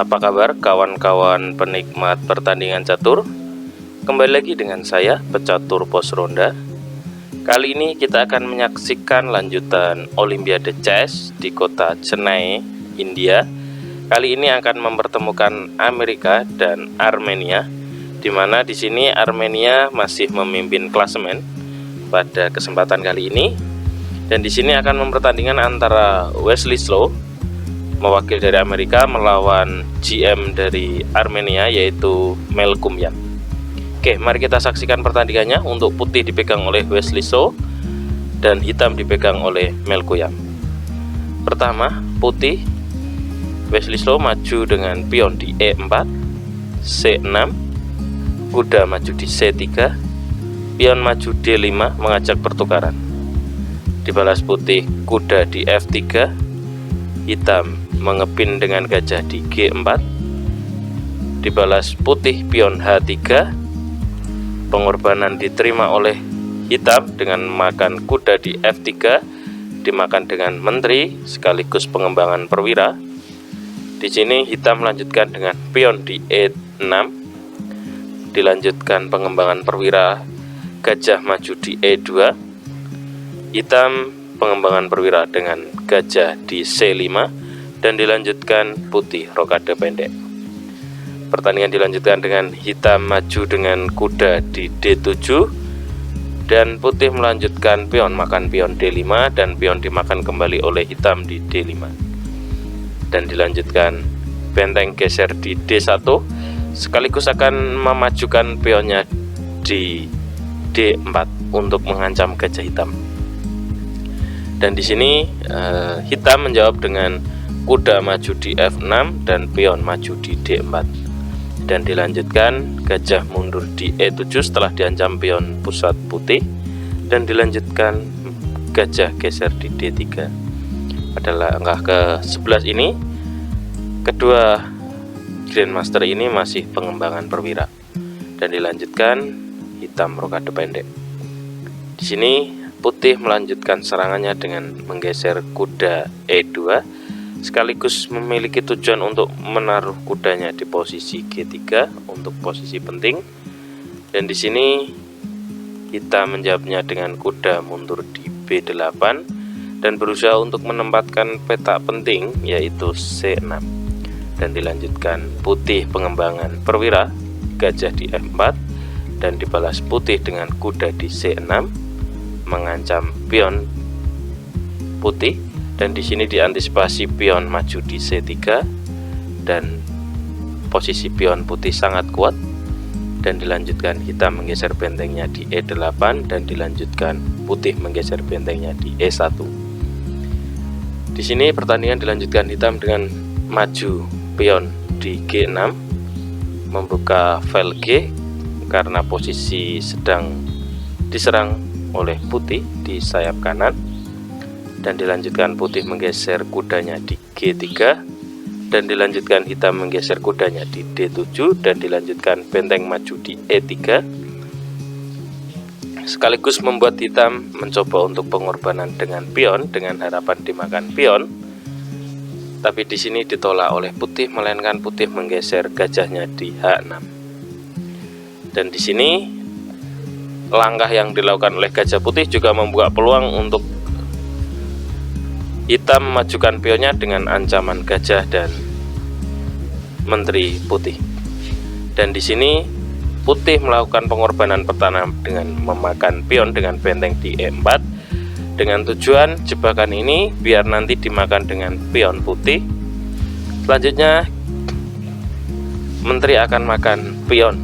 Apa kabar kawan-kawan penikmat pertandingan catur? Kembali lagi dengan saya, pecatur pos ronda. Kali ini kita akan menyaksikan lanjutan Olimpiade Chess di kota Chennai, India. Kali ini akan mempertemukan Amerika dan Armenia, di mana di sini Armenia masih memimpin klasemen pada kesempatan kali ini. Dan di sini akan mempertandingkan antara Wesley Slow mewakil dari Amerika melawan GM dari Armenia, yaitu Malcolm Yan. Oke, mari kita saksikan pertandingannya. Untuk putih dipegang oleh Wesley So dan hitam dipegang oleh Malcolm Yan. Pertama, putih Wesley So maju dengan pion di E4, C6, kuda maju di C3, pion maju D5 mengajak pertukaran. Dibalas putih kuda di F3, hitam mengepin dengan gajah di G4, dibalas putih pion H3. Pengorbanan diterima oleh hitam dengan makan kuda di F3, dimakan dengan menteri sekaligus pengembangan perwira. Di sini hitam melanjutkan dengan pion di E6, dilanjutkan pengembangan perwira, gajah maju di E2, hitam pengembangan perwira dengan gajah di C5, dan dilanjutkan putih rokade pendek. Pertandingan dilanjutkan dengan hitam maju dengan kuda di D7 dan putih melanjutkan pion makan pion D5 dan pion dimakan kembali oleh hitam di D5, dan dilanjutkan benteng geser di D1 sekaligus akan memajukan pionnya di D4 untuk mengancam gajah hitam. Dan di sini hitam menjawab dengan kuda maju di F6 dan pion maju di D4, dan dilanjutkan gajah mundur di E7 setelah diancam pion pusat putih, dan dilanjutkan gajah geser di D3. Pada langkah ke-11 ini kedua grandmaster ini masih pengembangan perwira, dan dilanjutkan hitam rokade pendek. Di sini putih melanjutkan serangannya dengan menggeser kuda E2 sekaligus memiliki tujuan untuk menaruh kudanya di posisi G3 untuk posisi penting. Dan di sini hitam menjawabnya dengan kuda mundur di B8 dan berusaha untuk menempatkan petak penting yaitu C6, dan dilanjutkan putih pengembangan perwira, gajah di F4, dan dibalas putih dengan kuda di C6 mengancam pion putih. Dan di sini diantisipasi pion maju di C3 dan posisi pion putih sangat kuat, dan dilanjutkan hitam menggeser bentengnya di E8 dan dilanjutkan putih menggeser bentengnya di E1. Di sini pertandingan dilanjutkan hitam dengan maju pion di G6 membuka file G karena posisi sedang diserang oleh putih di sayap kanan, dan dilanjutkan putih menggeser kudanya di G3 dan dilanjutkan hitam menggeser kudanya di D7 dan dilanjutkan benteng maju di E3 sekaligus membuat hitam mencoba untuk pengorbanan dengan pion dengan harapan dimakan pion, tapi di sini ditolak oleh putih, melainkan putih menggeser gajahnya di H6. Dan di sini langkah yang dilakukan oleh gajah putih juga membuka peluang untuk hitam memajukan pionnya dengan ancaman gajah dan menteri putih. Dan di sini putih melakukan pengorbanan pertahanan dengan memakan pion dengan benteng di E4 dengan tujuan jebakan ini biar nanti dimakan dengan pion putih. Selanjutnya menteri akan makan pion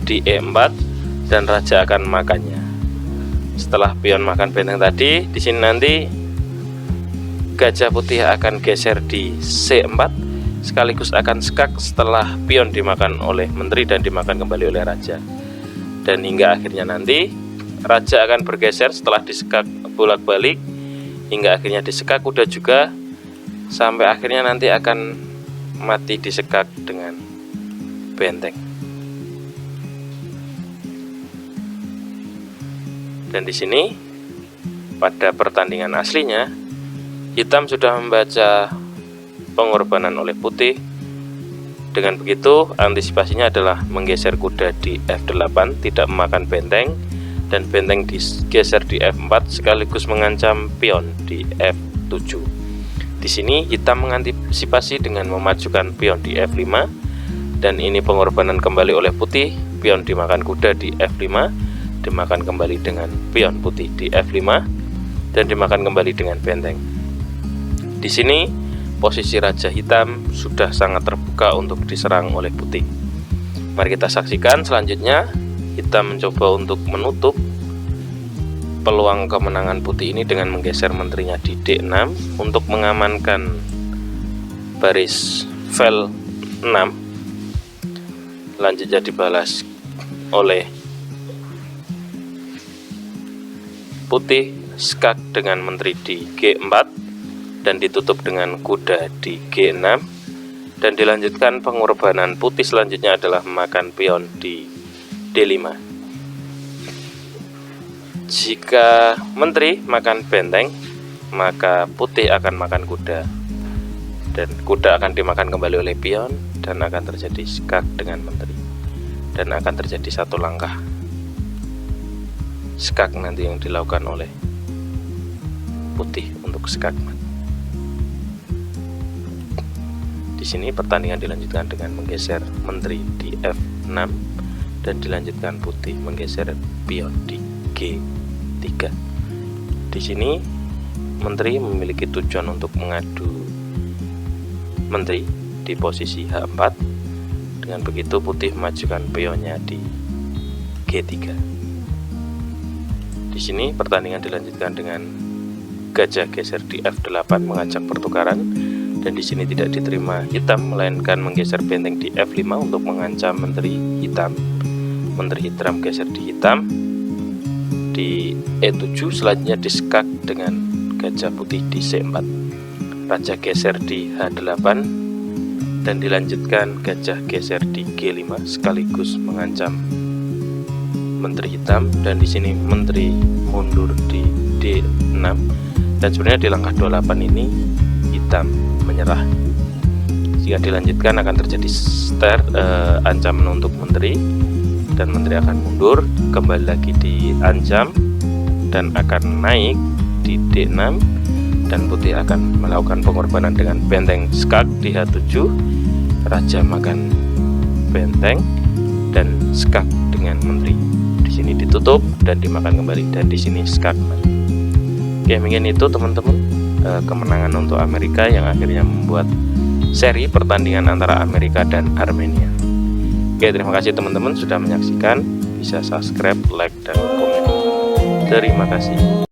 di E4 dan raja akan makannya. Setelah pion makan benteng tadi, di sini nanti gajah putih akan geser di C4 sekaligus akan skak setelah pion dimakan oleh menteri dan dimakan kembali oleh raja. Dan hingga akhirnya nanti raja akan bergeser setelah disekak bolak-balik hingga akhirnya disekak kuda juga, sampai akhirnya nanti akan mati disekak dengan benteng. Dan di sini pada pertandingan aslinya hitam sudah membaca pengorbanan oleh putih Dengan begitu, antisipasinya adalah menggeser kuda di F8, tidak memakan benteng, dan benteng digeser di F4 sekaligus mengancam pion di F7. Di sini hitam mengantisipasi dengan memajukan pion di F5, dan ini pengorbanan kembali oleh putih. Pion dimakan kuda di F5, dimakan kembali dengan pion putih di F5, dan dimakan kembali dengan benteng. Di sini posisi raja hitam sudah sangat terbuka untuk diserang oleh putih. Mari kita saksikan selanjutnya. Hitam mencoba untuk menutup peluang kemenangan putih ini dengan menggeser menterinya di D6 untuk mengamankan baris file 6. Lanjutnya dibalas oleh putih skak dengan menteri di G4 dan ditutup dengan kuda di G6, dan dilanjutkan pengorbanan putih selanjutnya adalah memakan pion di D5. Jika menteri makan benteng, maka putih akan makan kuda, dan kuda akan dimakan kembali oleh pion, dan akan terjadi skak dengan menteri, dan akan terjadi satu langkah skak nanti yang dilakukan oleh putih untuk skak. Di sini pertandingan dilanjutkan dengan menggeser menteri di F6 dan dilanjutkan putih menggeser pion di G3. Di sini menteri memiliki tujuan untuk mengadu menteri di posisi H4. Dengan begitu putih memajukan pionnya di G3. Di sini pertandingan dilanjutkan dengan gajah geser di F8 mengajak pertukaran, dan di sini tidak diterima hitam melainkan menggeser benteng di F5 untuk mengancam menteri hitam. Menteri hitam geser di hitam di E7, selanjutnya diskak dengan gajah putih di C4. Raja geser di H8 dan dilanjutkan gajah geser di G5 sekaligus mengancam menteri hitam, dan di sini menteri mundur di D6, dan sebenarnya di langkah 28 ini hitam menyerah. Jika dilanjutkan akan terjadi ancaman untuk menteri, dan menteri akan mundur, kembali lagi diancam dan akan naik di D6, dan putih akan melakukan pengorbanan dengan benteng skak di H7. Raja makan benteng dan skak dengan menteri. Di sini ditutup dan dimakan kembali, dan di sini skak. Oke, mungkin itu teman-teman kemenangan untuk Amerika yang akhirnya membuat seri pertandingan antara Amerika dan Armenia. Oke, terima kasih teman-teman sudah menyaksikan. Bisa subscribe, like, dan komen. Terima kasih.